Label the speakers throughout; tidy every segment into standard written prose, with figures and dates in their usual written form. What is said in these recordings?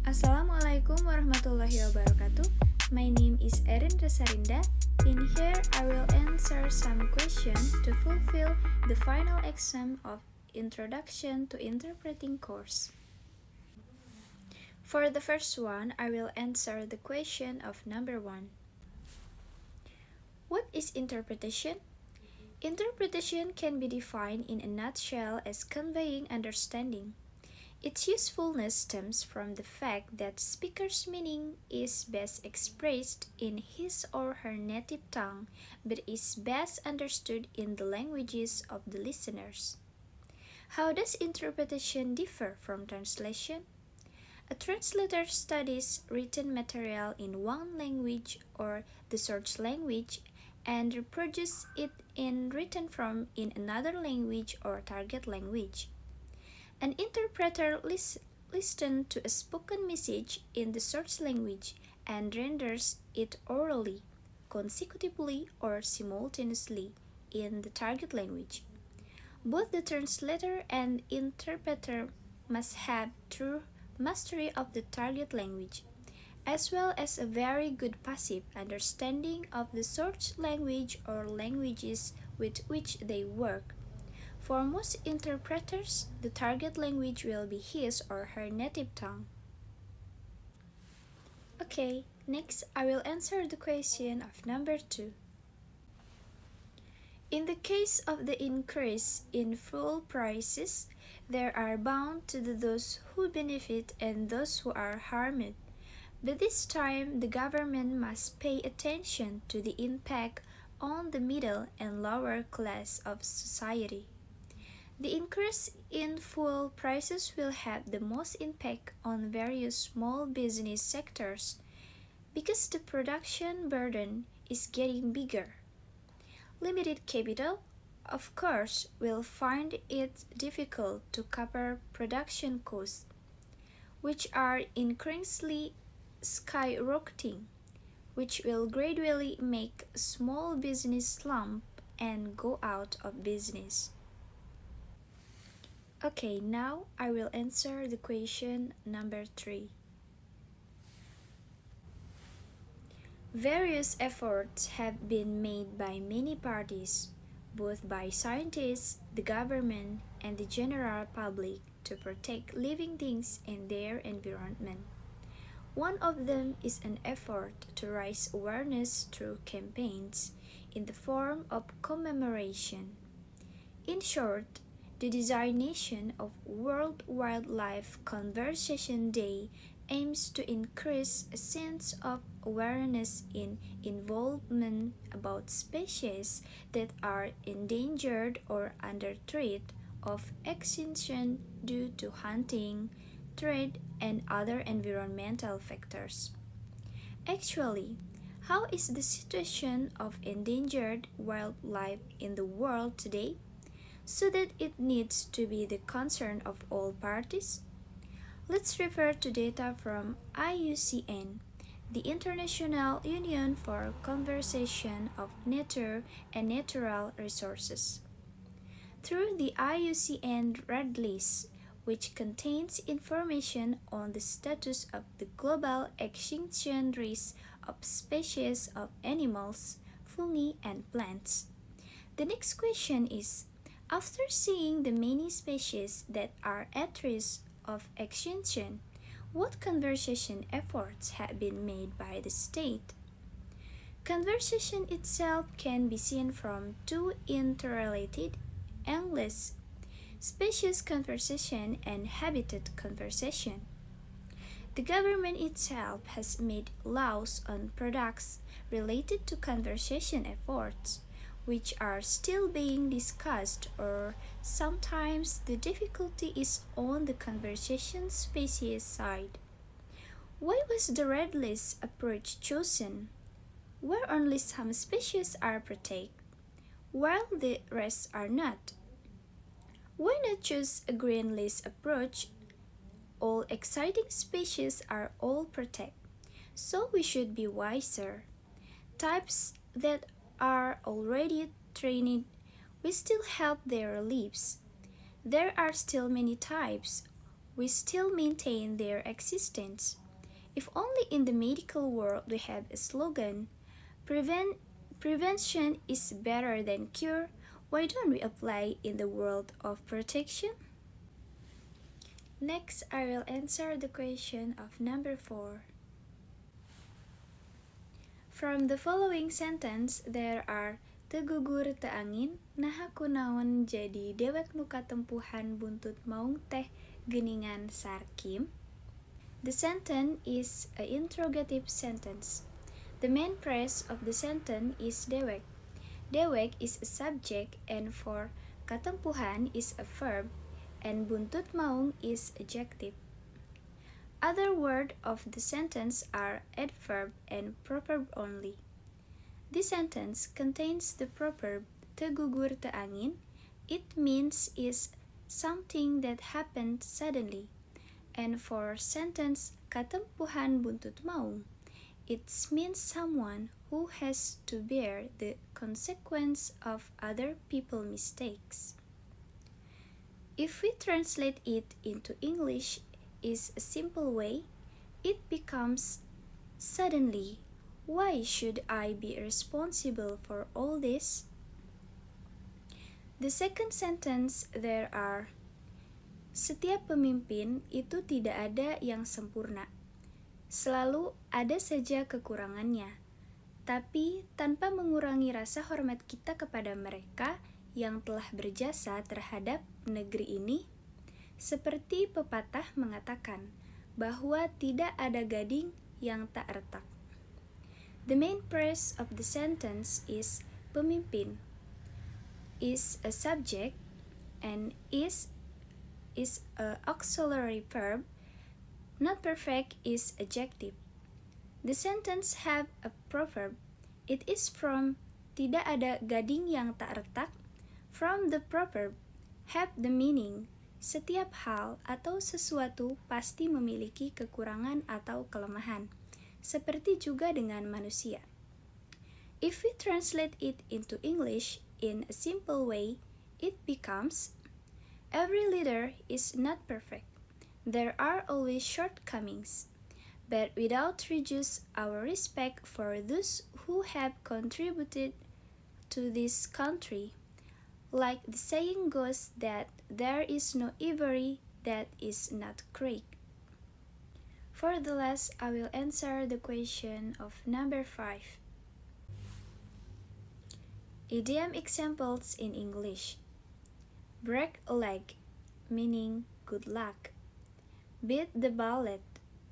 Speaker 1: Assalamualaikum warahmatullahi wabarakatuh. My name is Erin Resarinda. In here, I will answer some questions to fulfill the final exam of Introduction to Interpreting course. For the first one, I will answer the question of number 1. What is interpretation? Interpretation can be defined in a nutshell as conveying understanding. Its usefulness stems from the fact that speaker's meaning is best expressed in his or her native tongue, but is best understood in the languages of the listeners. How does interpretation differ from translation? A translator studies written material in one language or the source language and reproduces it in written form in another language or target language. An interpreter listens to a spoken message in the source language and renders it orally, consecutively, or simultaneously in the target language. Both the translator and interpreter must have true mastery of the target language, as well as a very good passive understanding of the source language or languages with which they work. For most interpreters, the target language will be his or her native tongue. Okay, next I will answer the question of number 2. In the case of the increase in fuel prices, there are bound to be those who benefit and those who are harmed. But this time, the government must pay attention to the impact on the middle and lower class of society. The increase in fuel prices will have the most impact on various small business sectors because the production burden is getting bigger. Limited capital, of course, will find it difficult to cover production costs, which are increasingly skyrocketing, which will gradually make small business slump and go out of business. Okay, now I will answer the question number 3. Various efforts have been made by many parties, both by scientists, the government, and the general public to protect living things and their environment. One of them is an effort to raise awareness through campaigns in the form of commemoration. In short, the designation of World Wildlife Conservation Day aims to increase a sense of awareness in involvement about species that are endangered or under threat of extinction due to hunting, trade, and other environmental factors. Actually, how is the situation of endangered wildlife in the world today? So that it needs to be the concern of all parties? Let's refer to data from IUCN, the International Union for Conservation of Nature and Natural Resources. Through the IUCN Red List, which contains information on the status of the global extinction risk of species of animals, fungi, and plants. The next question is, after seeing the many species that are at risk of extinction, what conservation efforts have been made by the state? Conservation itself can be seen from two interrelated angles: species conservation and habitat conservation. The government itself has made laws on products related to conservation efforts, which are still being discussed, or sometimes the difficulty is on the conservation species side. Why was the red list approach chosen, where only some species are protected, while the rest are not? Why not choose a green list approach? All exciting species are all protected, so we should be wiser. Types that are already trained, we still help their lives. There are still many types we still maintain their existence. If only in the medical world we have a slogan, prevention is better than cure, why don't we apply in the world of protection? Next, I will answer the question of number 4. From the following sentence, there are tegugur teu angin, naha kunaon jadi dewek nu katempuhan buntut maung teh geuningan sarkim. The sentence is an interrogative sentence. The main phrase of the sentence is dewek. Dewek is a subject and for katempuhan is a verb and buntut maung is adjective. Other words of the sentence are adverb and proverb only. This sentence contains the proverb tegugur teu angin. It means is something that happened suddenly. And for sentence katempuhan buntut maung, it means someone who has to bear the consequence of other people's mistakes. If we translate it into English is a simple way, it becomes suddenly, why should I be responsible for all this? The second sentence there are setiap pemimpin itu tidak ada yang sempurna. Selalu ada saja kekurangannya. Tapi tanpa mengurangi rasa hormat kita kepada mereka yang telah berjasa terhadap negeri ini, seperti pepatah mengatakan bahwa tidak ada gading yang tak retak. The main phrase of the sentence is pemimpin, is a subject, and is a auxiliary verb. Not perfect is adjective. The sentence have a proverb. It is from tidak ada gading yang tak retak. From the proverb have the meaning setiap hal atau sesuatu pasti memiliki kekurangan atau kelemahan, seperti juga dengan manusia. If we translate it into English in a simple way, it becomes every leader is not perfect. There are always shortcomings, but without reduce our respect for those who have contributed to this country. Like the saying goes that there is no ivory that is not cracked. For the last, I will answer the question of number 5. Idiom examples in English. Break a leg, meaning good luck. Beat the bullet,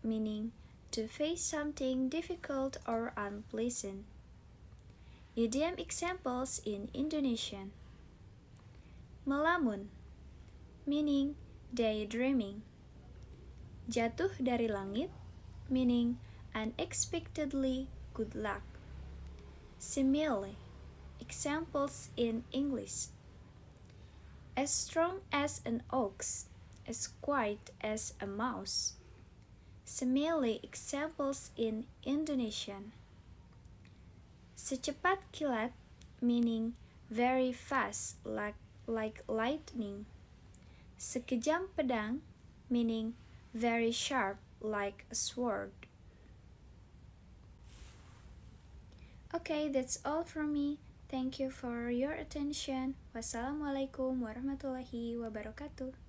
Speaker 1: meaning to face something difficult or unpleasant. Idiom examples in Indonesian. Melamun, meaning daydreaming. Jatuh dari langit, meaning unexpectedly good luck. Simile, examples in English. As strong as an ox, as quiet as a mouse. Simile examples in Indonesian. Secepat kilat, meaning very fast like lightning. Sekejam pedang, meaning very sharp like a sword. Okay, that's all from me. Thank you for your attention. Wassalamualaikum warahmatullahi wabarakatuh.